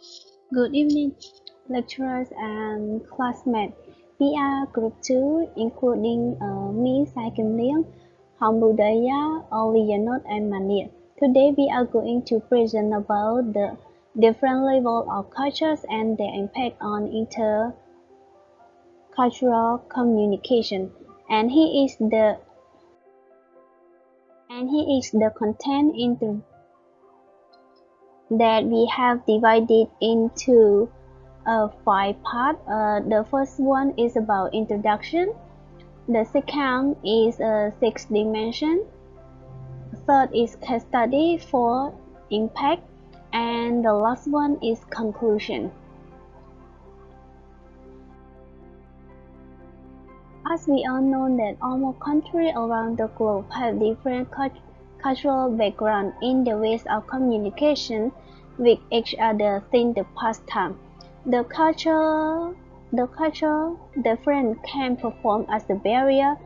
Good evening, lecturers and classmates. We are Group 2, including me, Sai Kim Liang, Hong Budaya, Oliyanot, and Manir. Today we are going to present about the different level of cultures and their impact on intercultural communication. And he is the content that we have divided into five parts. The first one is about introduction. The second is six dimension. Third is case study for impact, and the last one is conclusion. As we all know that almost countries around the globe have different cultural background in the ways of communication with each other since the past time. The cultural difference can perform as a barrier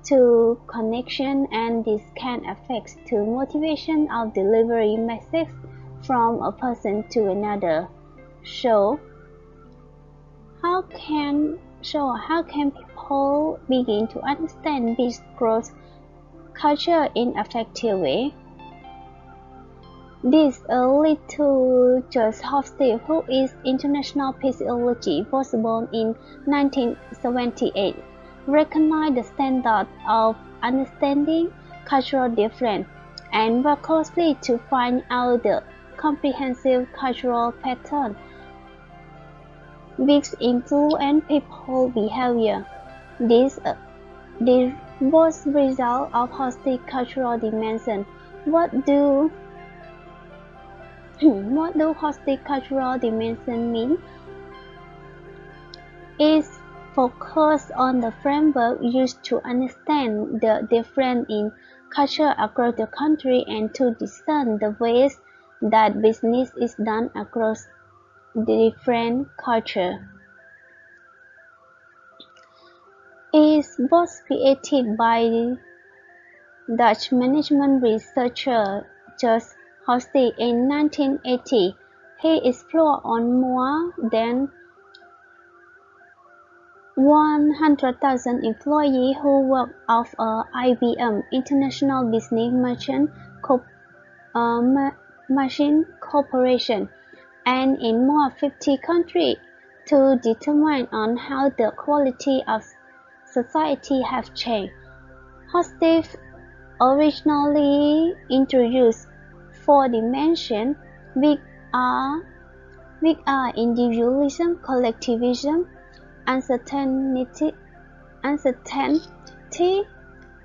to connection, and this can affect the motivation of delivery message from a person to another. So how can people begin to understand this cross culture in effective way? This lead to George Hofstede, who is international physiology, was born in 1978, recognized the standard of understanding cultural difference, and worked closely to find out the comprehensive cultural pattern which influence people's behavior. This was result of Hofstede's cultural dimension. What do Hofstede cultural dimension mean? Is focused on the framework used to understand the difference in culture across the country and to discern the ways that business is done across different cultures. It was created by Dutch management researcher George Hofstede in 1980. He explored on more than 100,000 employees who worked of IBM International Business Machine Corporation and in more 50 countries to determine on how the quality of society have changed. Hofstede originally introduced four dimensions, which are individualism, collectivism, uncertainty,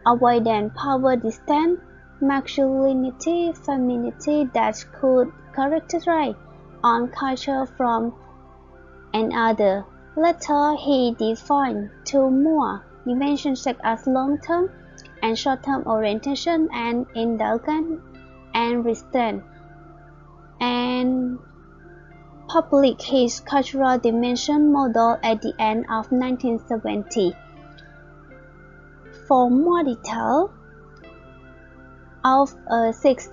avoidance, power distance, masculinity, femininity that could characterize one culture from another. Later, he defined two more dimensions such as long-term and short-term orientation and indulgence and restraint, and published his cultural dimension model at the end of 1970. For more detail of six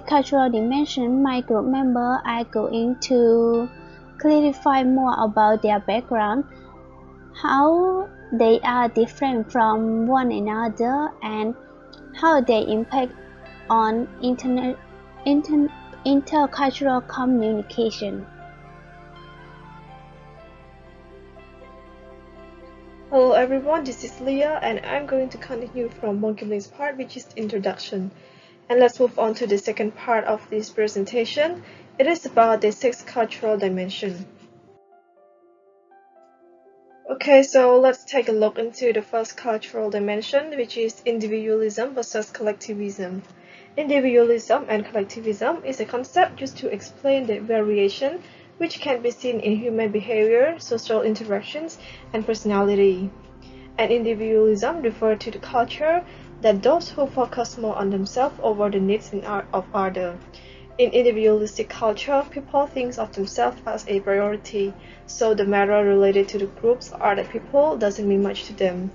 cultural dimensions, my group members are going to clarify more about their background, how they are different from one another, and how they impact on intercultural communication. Hello everyone, this is Leah and I'm going to continue from Monkey's part, which is introduction. And let's move on to the second part of this presentation. It is about the sixth cultural dimension. Okay, so let's take a look into the first cultural dimension, which is individualism versus collectivism. Individualism and collectivism is a concept used to explain the variation which can be seen in human behavior, social interactions, and personality. And individualism refers to the culture that those who focus more on themselves over the needs of others. In individualistic culture, people think of themselves as a priority, so the matter related to the groups or the people doesn't mean much to them.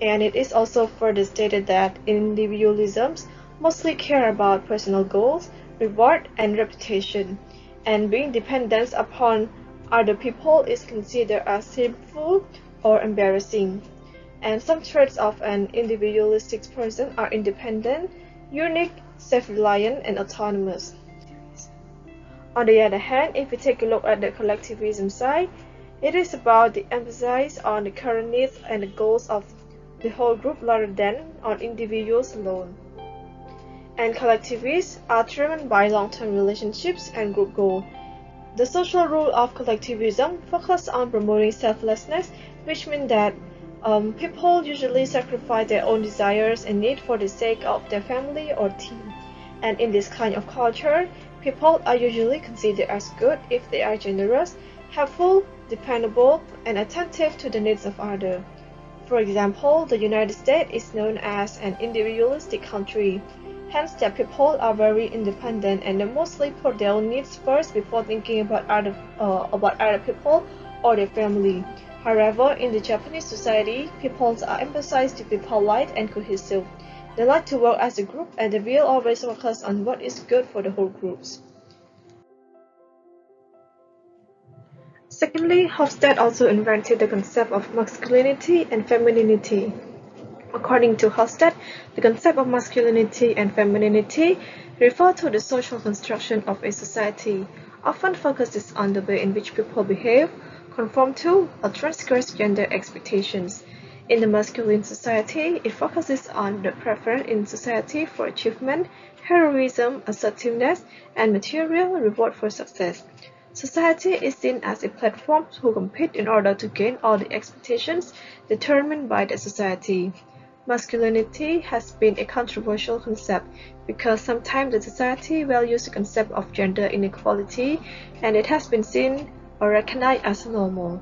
And it is also further stated that individualisms mostly care about personal goals, reward, and reputation. and being dependent upon other people is considered as shameful or embarrassing. And some traits of an individualistic person are independent, unique, self-reliant, and autonomous. On the other hand, if we take a look at the collectivism side, it is about the emphasis on the current needs and the goals of the whole group rather than on individuals alone. And collectivists are driven by long-term relationships and group goals. The social rule of collectivism focuses on promoting selflessness, which means that people usually sacrifice their own desires and needs for the sake of their family or team. And in this kind of culture, people are usually considered as good if they are generous, helpful, dependable, and attentive to the needs of others. For example, the United States is known as an individualistic country. Hence, their people are very independent and they mostly put their own needs first before thinking about other people or their family. However, in the Japanese society, people are emphasized to be polite and cohesive. They like to work as a group and they will always focus on what is good for the whole groups. Secondly, Hofstede also invented the concept of masculinity and femininity. According to Hofstede, the concept of masculinity and femininity refer to the social construction of a society, often focuses on the way in which people behave, conform to, or transgress gender expectations. In the masculine society, it focuses on the preference in society for achievement, heroism, assertiveness, and material reward for success. Society is seen as a platform to compete in order to gain all the expectations determined by the society. Masculinity has been a controversial concept because sometimes the society values the concept of gender inequality and it has been seen or recognized as normal.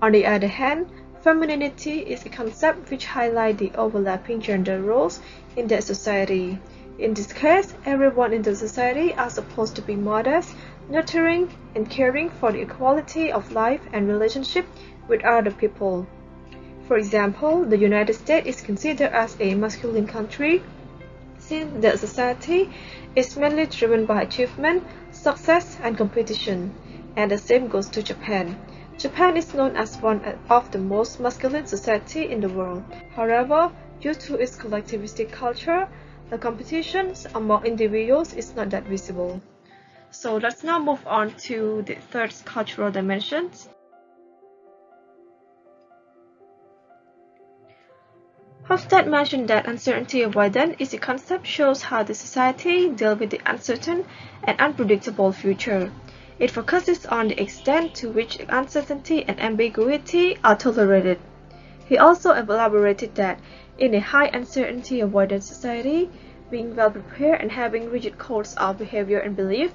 On the other hand, femininity is a concept which highlights the overlapping gender roles in that society. In this case, everyone in the society are supposed to be modest, nurturing, and caring for the equality of life and relationship with other people. For example, the United States is considered as a masculine country since the society is mainly driven by achievement, success, and competition, and the same goes to Japan. Japan is known as one of the most masculine society in the world. However, due to its collectivistic culture, the competitions among individuals is not that visible. So let's now move on to the third cultural dimensions. Hofstede mentioned that uncertainty avoidance is a concept shows how the society deals with the uncertain and unpredictable future. It focuses on the extent to which uncertainty and ambiguity are tolerated. He also elaborated that in a high uncertainty avoidance society, being well prepared and having rigid codes of behavior and belief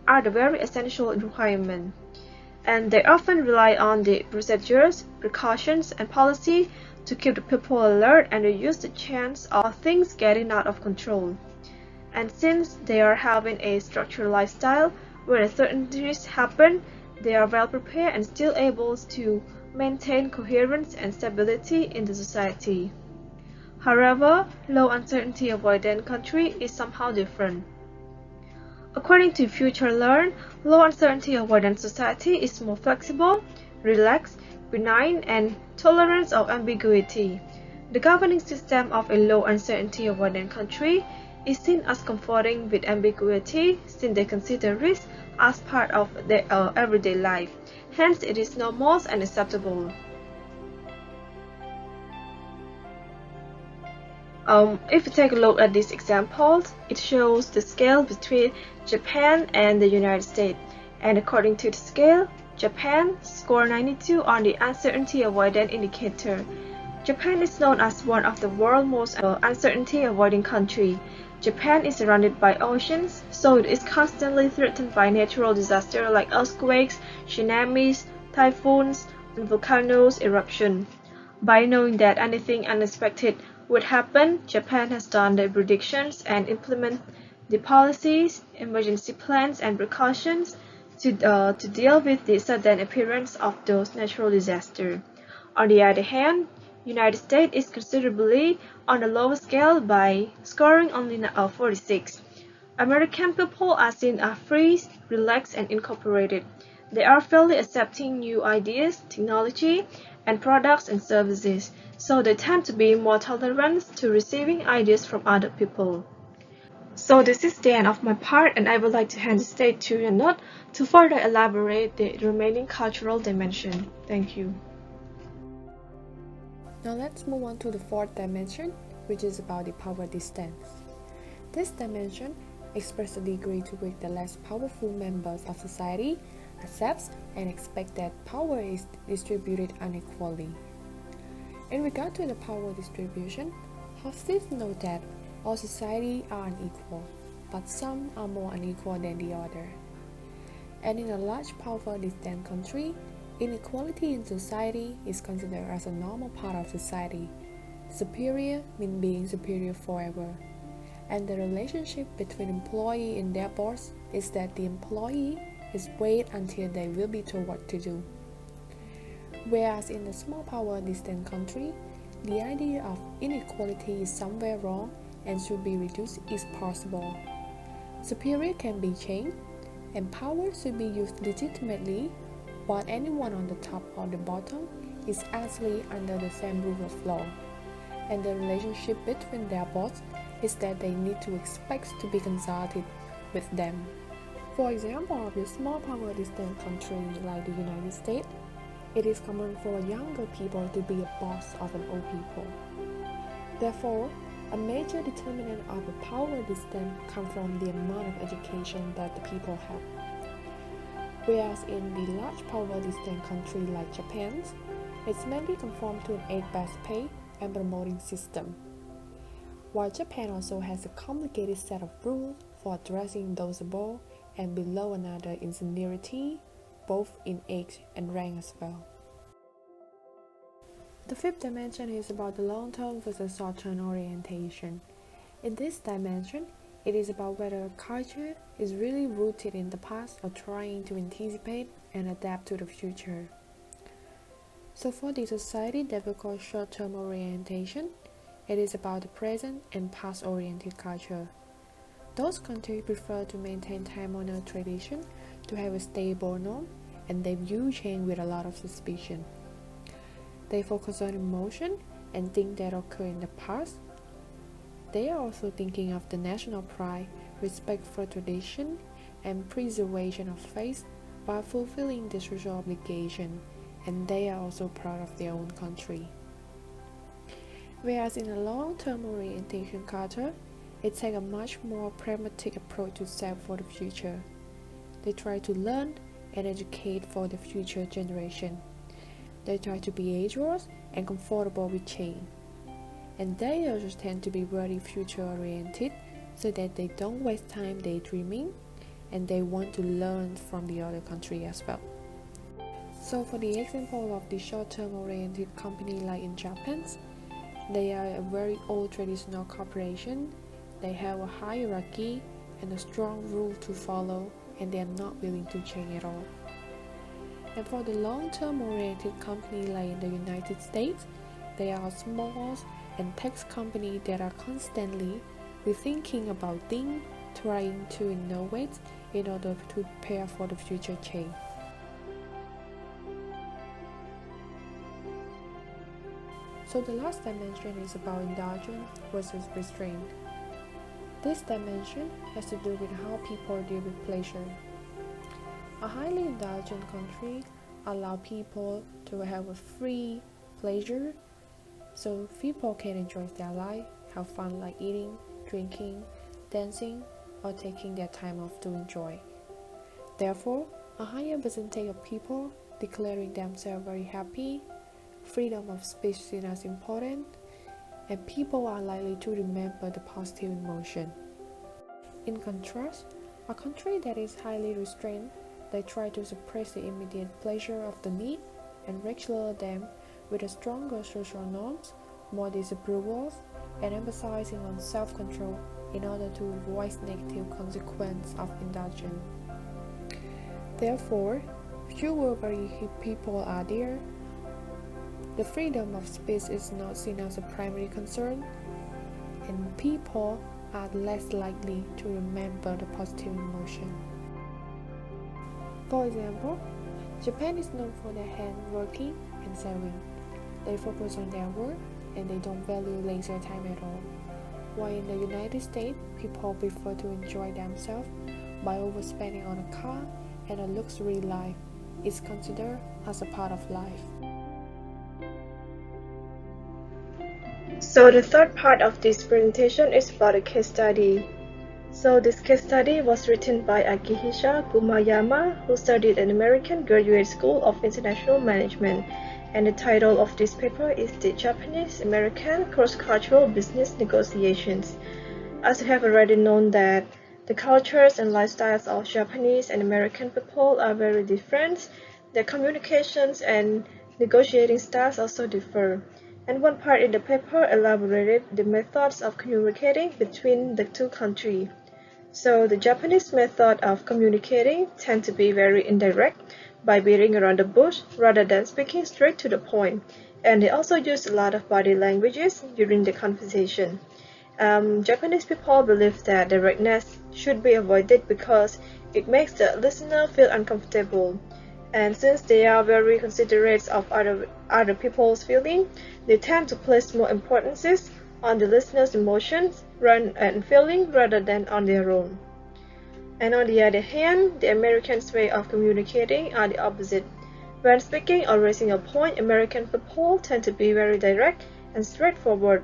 are the very essential requirements. And they often rely on the procedures, precautions, and policy to keep the people alert and reduce the chance of things getting out of control. And since they are having a structured lifestyle, when uncertainties happen, they are well prepared and still able to maintain coherence and stability in the society. However, low uncertainty avoidant country is somehow different. According to Future Learn, low uncertainty avoidant society is more flexible, relaxed, benign, and tolerant of ambiguity. The governing system of a low uncertainty avoidant country is seen as comforting with ambiguity since they consider risk as part of their everyday life. Hence, it is normal and acceptable. If you take a look at these examples, it shows the scale between Japan and the United States. And according to the scale, Japan scored 92 on the uncertainty avoidance indicator. Japan is known as one of the world's most uncertainty avoiding countries. Japan is surrounded by oceans, so it is constantly threatened by natural disasters like earthquakes, tsunamis, typhoons, and volcanoes eruption. By knowing that anything unexpected would happen, Japan has done the predictions and implement the policies, emergency plans, and precautions to deal with the sudden appearance of those natural disasters. On the other hand, United States is considerably on the lower scale by scoring only 46. American people are seen as free, relaxed, and incorporated. They are fairly accepting new ideas, technology, and products and services, so they tend to be more tolerant to receiving ideas from other people. So this is the end of my part, and I would like to hand the stage to Yanot to further elaborate the remaining cultural dimension. Thank you. Now let's move on to the fourth dimension, which is about the power distance. This dimension expresses the degree to which the less powerful members of society accepts and expect that power is distributed unequally. In regard to the power distribution, Hofstede note that all society are unequal, but some are more unequal than the other. And in a large power distant country, inequality in society is considered as a normal part of society. Superior means being superior forever. And the relationship between employee and their boss is that the employee is wait until they will be told what to do. Whereas in a small power distant country, the idea of inequality is somewhere wrong and should be reduced if possible. Superior can be changed, and power should be used legitimately, while anyone on the top or the bottom is actually under the same rule of law. And the relationship between their boss is that they need to expect to be consulted with them. For example, of a small power distant country like the United States, it is common for younger people to be a boss of an old people. Therefore, a major determinant of a power distance comes from the amount of education that the people have. Whereas in the large power distant country like Japan, it's mainly conformed to an age-based pay and promoting system. While Japan also has a complicated set of rules for addressing those above and below another in seniority, both in age and rank as well. The fifth dimension is about the long-term versus short-term orientation. In this dimension, it is about whether a culture is really rooted in the past or trying to anticipate and adapt to the future. So for the society that we call short-term orientation, it is about the present and past-oriented culture. Those countries prefer to maintain time-honored tradition to have a stable norm, and they view change with a lot of suspicion. They focus on emotion and things that occur in the past. They are also thinking of the national pride, respect for tradition, and preservation of faith while fulfilling the social obligation, and they are also proud of their own country. Whereas in a long-term orientation culture, it takes a much more pragmatic approach to save for the future. They try to learn and educate for the future generation. They try to be ageless and comfortable with change. And they also tend to be very future-oriented so that they don't waste time daydreaming, and they want to learn from the other country as well. So for the example of the short-term oriented company like in Japan, they are a very old traditional corporation. They have a hierarchy and a strong rule to follow, and they are not willing to change at all. And for the long-term oriented company like in the United States, they are small and tech companies that are constantly rethinking about things, trying to innovate in order to prepare for the future change. So the last dimension is about indulgence versus restraint. This dimension has to do with how people deal with pleasure. A highly indulgent country allows people to have a free pleasure, so people can enjoy their life, have fun like eating, drinking, dancing, or taking their time off to enjoy. Therefore, a higher percentage of people declaring themselves very happy, freedom of speech seen as important, and people are likely to remember the positive emotion. In contrast, a country that is highly restrained, they try to suppress the immediate pleasure of the need and regulate them with a stronger social norms, more disapprovals, and emphasizing on self-control in order to avoid negative consequences of indulgence. Therefore, fewer very people are there. The freedom of speech is not seen as a primary concern, and people are less likely to remember the positive emotion. For example, Japan is known for their hand working and saving. They focus on their work and they don't value leisure time at all. While in the United States, people prefer to enjoy themselves by overspending on a car and a luxury life is considered as a part of life. So the third part of this presentation is about a case study. So this case study was written by Akihisa Kumayama, who studied at American Graduate School of International Management, and the title of this paper is The Japanese-American Cross-Cultural Business Negotiations. As you have already known that the cultures and lifestyles of Japanese and American people are very different, their communications and negotiating styles also differ. And one part in the paper elaborated the methods of communicating between the two countries. So the Japanese method of communicating tend to be very indirect, by beating around the bush rather than speaking straight to the point. And they also use a lot of body languages during the conversation. Japanese people believe that directness should be avoided because it makes the listener feel uncomfortable. And since they are very considerate of other people's feelings, they tend to place more importance on the listener's emotions and feeling rather than on their own. And on the other hand, the Americans' way of communicating are the opposite. When speaking or raising a point, American people tend to be very direct and straightforward.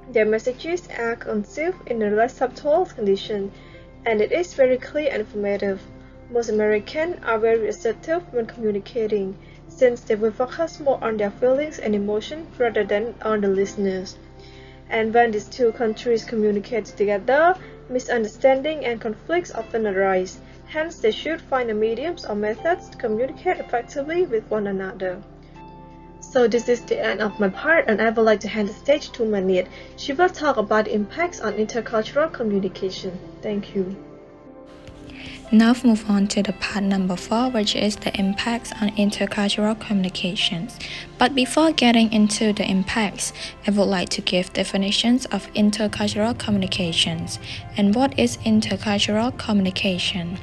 Their messages are conceived in a less subtle condition, and it is very clear and informative. Most Americans are very assertive when communicating, since they will focus more on their feelings and emotions rather than on the listeners. And when these two countries communicate together, misunderstanding and conflicts often arise. Hence, they should find a mediums or methods to communicate effectively with one another. So this is the end of my part, and I would like to hand the stage to Manit. She will talk about the impacts on intercultural communication. Thank you. Now move on to the part number 4, which is the impacts on intercultural communications. But before getting into the impacts, I would like to give definitions of intercultural communications. And what is intercultural communication?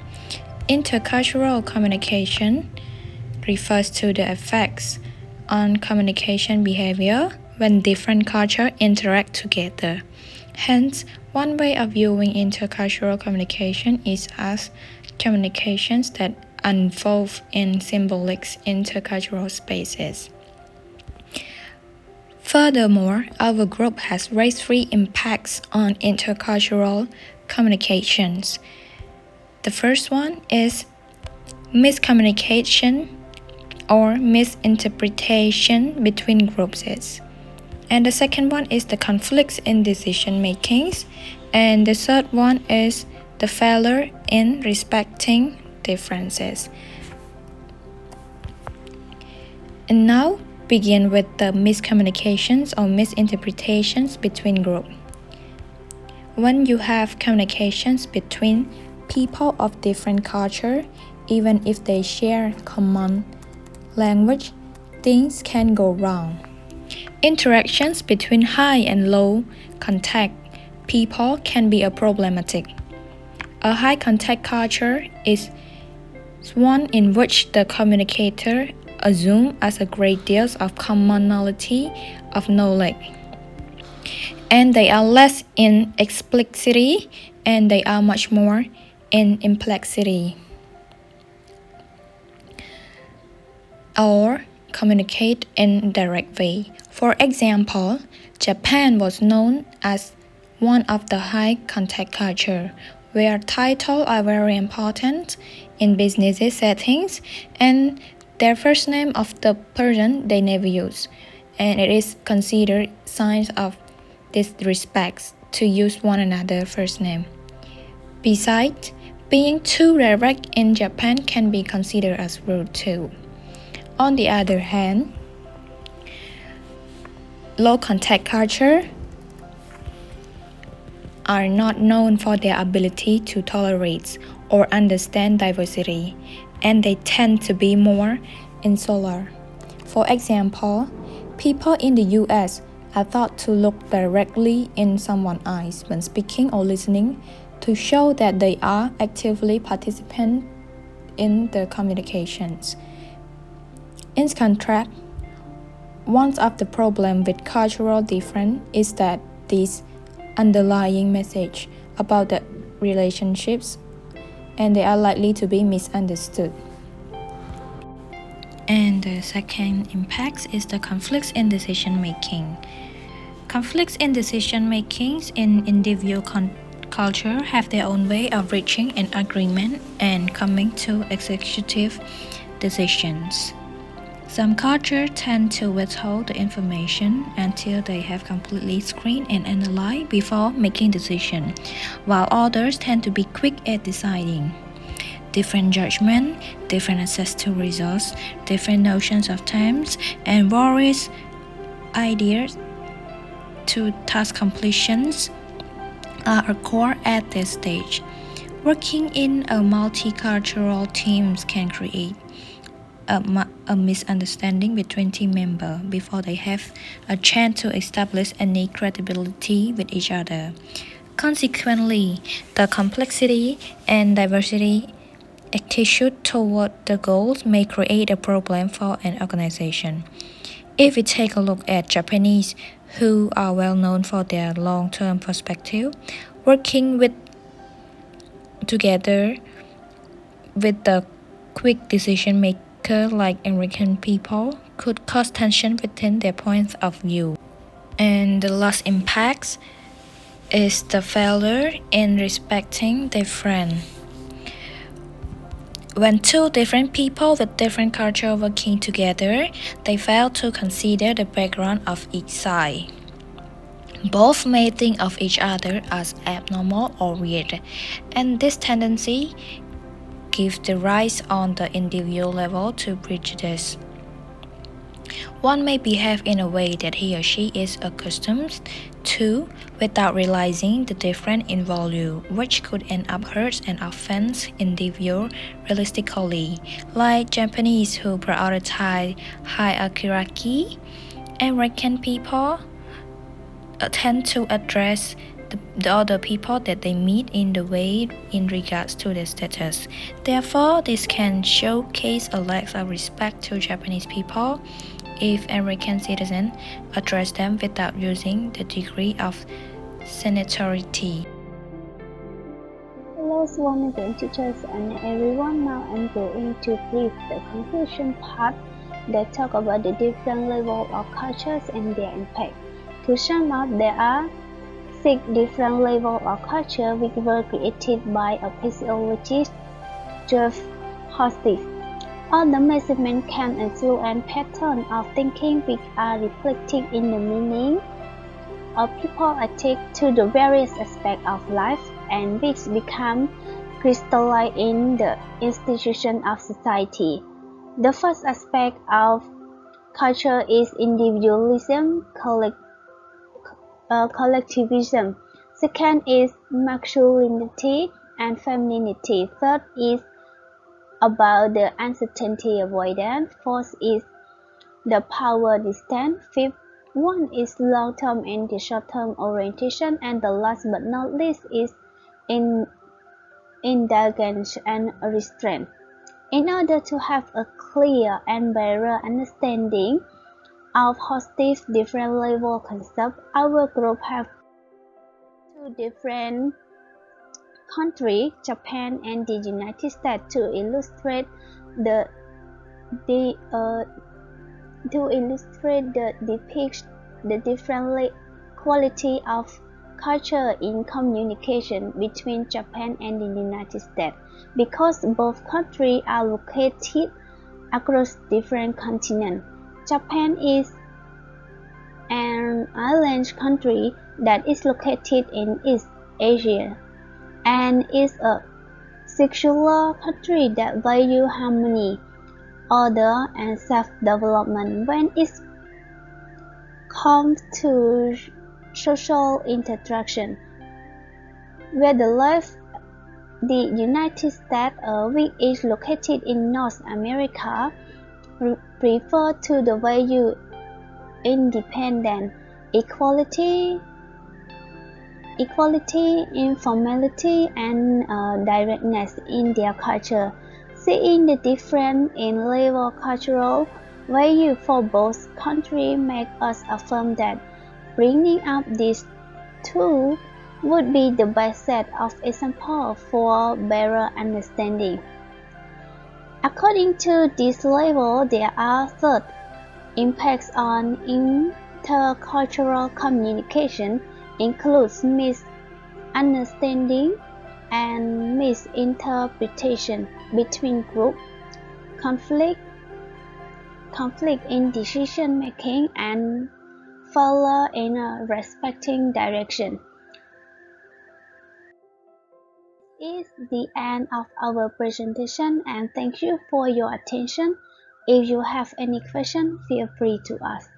Intercultural communication refers to the effects on communication behavior when different cultures interact together. Hence, one way of viewing intercultural communication is as communications that unfold in symbolic intercultural spaces. Furthermore, our group has raised 3 impacts on intercultural communications. The first one is miscommunication or misinterpretation between groups. And the second one is the conflicts in decision makings. And the third one is the failure in respecting differences. And now begin with the miscommunications or misinterpretations between groups. When you have communications between people of different culture, even if they share common language, things can go wrong. Interactions between high and low contact people can be problematic. A high contact culture is one in which the communicator assumes as a great deal of commonality of knowledge, and they are less in explicitity and they are much more in implicitity. Or communicate in direct way. For example, Japan was known as one of the high contact culture, where titles are very important in business settings, and their first name of the person they never use, and it is considered signs of disrespect to use one another's first name. Besides, being too direct in Japan can be considered as rude too. On the other hand, low contact culture are not known for their ability to tolerate or understand diversity, and they tend to be more insular. For example, people in the US are taught to look directly in someone's eyes when speaking or listening to show that they are actively participant in the communications. In contrast, one of the problems with cultural difference is that these underlying message about the relationships and they are likely to be misunderstood. And the second impact is the conflicts in decision making. Conflicts in decision making in individual culture have their own way of reaching an agreement and coming to executive decisions. Some cultures tend to withhold the information until they have completely screened and analyzed before making decisions, while others tend to be quick at deciding. Different judgment, different access to resources, different notions of times, and various ideas to task completions are a core at this stage. Working in a multicultural team can create a misunderstanding between team members before they have a chance to establish any credibility with each other. Consequently, the complexity and diversity attitude toward the goals may create a problem for an organization. If we take a look at Japanese, who are well known for their long-term perspective, working together with the quick decision maker like American people could cause tension within their points of view. And the last impact is the failure in respecting different. When two different people with different culture working together, they fail to consider the background of each side. Both may think of each other as abnormal or weird, and this tendency gives the rise on the individual level to prejudice. One may behave in a way that he or she is accustomed to without realizing the difference in value, which could end up hurt and offense individual realistically, like Japanese who prioritize hierarchy. American people tend to address the other people that they meet in the way in regards to their status. Therefore, this can showcase a lack of respect to Japanese people if American citizens address them without using the degree of seniority. Hello, Swan teachers and everyone. Now I'm going to brief the conclusion part that talk about the different levels of cultures and their impact. To sum up, there are 6 different levels of culture which were created by a physiologist, Jeff Hostis. All the measurements can influence patterns of thinking which are reflected in the meaning of people attach to the various aspects of life and which become crystallized in the institution of society. The first aspect of culture is individualism, collectivism. Second is masculinity and femininity. Third is about the uncertainty avoidance. Fourth is the power distance. Fifth one is long-term and the short-term orientation. And the last but not least is indulgence and restraint. In order to have a clear and better understanding of Hostis' different level concepts, our group have 2 different countries, Japan and the United States, to illustrate the different quality of culture in communication between Japan and the United States, because both countries are located across different continents. Japan is an island country that is located in East Asia and is a secular country that values harmony, order, and self-development when it comes to social interaction. Where the United States, which is located in North America, refer to the value independence, equality, informality, and directness in their culture. Seeing the difference in level cultural value for both countries makes us affirm that bringing up these two would be the best set of examples for better understanding. According to this level, there are third impacts on intercultural communication includes misunderstanding and misinterpretation between groups, conflict, in decision making, and failure in a respecting direction. This is the end of our presentation, and thank you for your attention. If you have any question, feel free to ask.